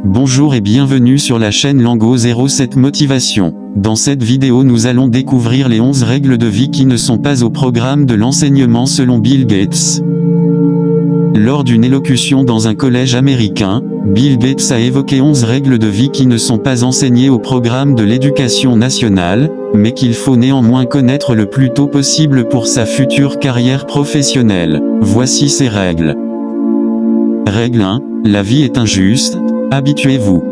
Bonjour et bienvenue sur la chaîne Lango 07 Motivation. Dans cette vidéo nous allons découvrir les 11 règles de vie qui ne sont pas au programme de l'enseignement selon Bill Gates. Lors d'une élocution dans un collège américain, Bill Gates a évoqué 11 règles de vie qui ne sont pas enseignées au programme de l'éducation nationale, mais qu'il faut néanmoins connaître le plus tôt possible pour sa future carrière professionnelle. Voici ces règles. Règle 1. La vie est injuste, habituez-vous.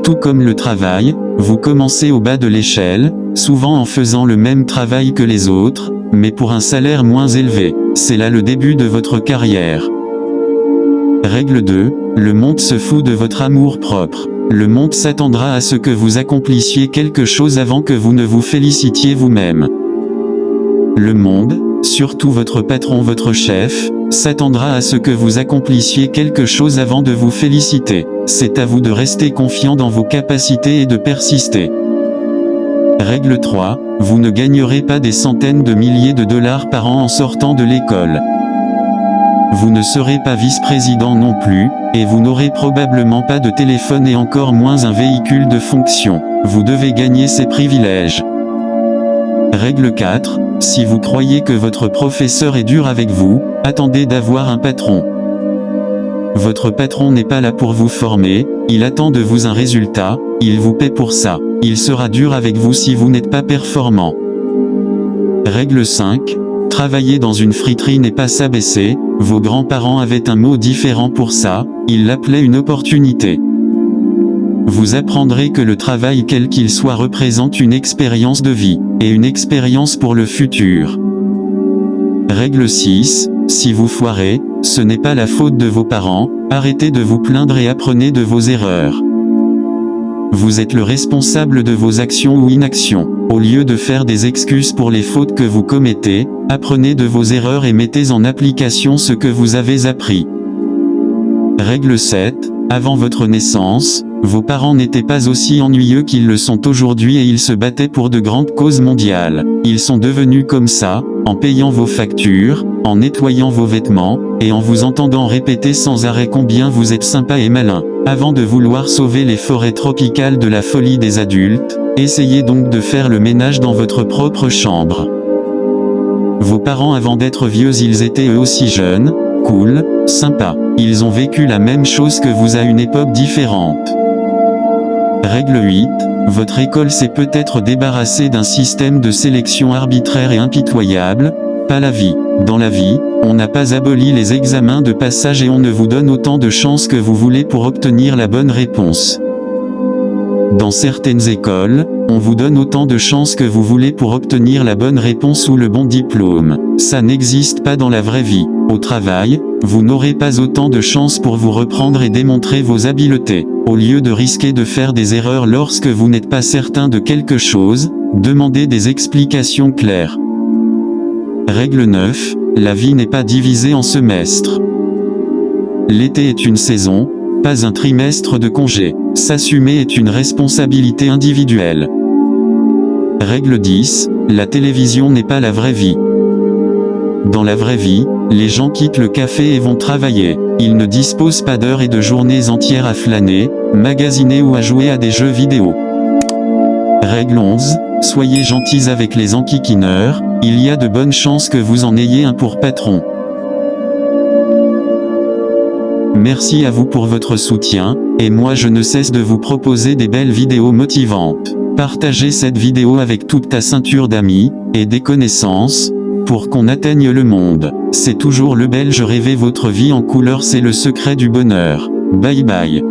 Tout comme le travail, vous commencez au bas de l'échelle, souvent en faisant le même travail que les autres, mais pour un salaire moins élevé. C'est là le début de votre carrière. Règle 2. Le monde se fout de votre amour-propre. Le monde s'attendra à ce que vous accomplissiez quelque chose avant que vous ne vous félicitiez vous-même. Le monde, surtout votre patron, votre chef, s'attendra à ce que vous accomplissiez quelque chose avant de vous féliciter. C'est à vous de rester confiant dans vos capacités et de persister. Règle 3. Vous ne gagnerez pas des centaines de milliers de dollars par an en sortant de l'école. Vous ne serez pas vice-président non plus, et vous n'aurez probablement pas de téléphone et encore moins un véhicule de fonction. Vous devez gagner ces privilèges. Règle 4. Si vous croyez que votre professeur est dur avec vous, attendez d'avoir un patron. Votre patron n'est pas là pour vous former, il attend de vous un résultat, il vous paie pour ça. Il sera dur avec vous si vous n'êtes pas performant. Règle 5. Travailler dans une friterie n'est pas s'abaisser, vos grands-parents avaient un mot différent pour ça, ils l'appelaient une opportunité. Vous apprendrez que le travail quel qu'il soit représente une expérience de vie, et une expérience pour le futur. Règle 6. Si vous foirez, ce n'est pas la faute de vos parents, arrêtez de vous plaindre et apprenez de vos erreurs. Vous êtes le responsable de vos actions ou inactions. Au lieu de faire des excuses pour les fautes que vous commettez, apprenez de vos erreurs et mettez en application ce que vous avez appris. Règle 7. Avant votre naissance, vos parents n'étaient pas aussi ennuyeux qu'ils le sont aujourd'hui et ils se battaient pour de grandes causes mondiales. Ils sont devenus comme ça, en payant vos factures, en nettoyant vos vêtements, et en vous entendant répéter sans arrêt combien vous êtes sympa et malin. Avant de vouloir sauver les forêts tropicales de la folie des adultes, essayez donc de faire le ménage dans votre propre chambre. Vos parents avant d'être vieux ils étaient eux aussi jeunes, cool, sympas. Ils ont vécu la même chose que vous à une époque différente. Règle 8. Votre école s'est peut-être débarrassée d'un système de sélection arbitraire et impitoyable, pas la vie. Dans la vie, on n'a pas aboli les examens de passage et on ne vous donne autant de chances que vous voulez pour obtenir la bonne réponse. Dans certaines écoles, on vous donne autant de chances que vous voulez pour obtenir la bonne réponse ou le bon diplôme. Ça n'existe pas dans la vraie vie. Au travail, vous n'aurez pas autant de chances pour vous reprendre et démontrer vos habiletés. Au lieu de risquer de faire des erreurs lorsque vous n'êtes pas certain de quelque chose, demandez des explications claires. Règle 9. La vie n'est pas divisée en semestres. L'été est une saison, pas un trimestre de congé. S'assumer est une responsabilité individuelle. Règle 10. La télévision n'est pas la vraie vie. Dans la vraie vie, les gens quittent le café et vont travailler. Ils ne disposent pas d'heures et de journées entières à flâner, magasiner ou à jouer à des jeux vidéo. Règle 11. Soyez gentils avec les enquiquineurs, il y a de bonnes chances que vous en ayez un pour patron. Merci à vous pour votre soutien, et moi je ne cesse de vous proposer des belles vidéos motivantes. Partagez cette vidéo avec toute ta ceinture d'amis, et des connaissances, pour qu'on atteigne le monde. C'est toujours le Belge rêver votre vie en couleur, c'est le secret du bonheur. Bye bye.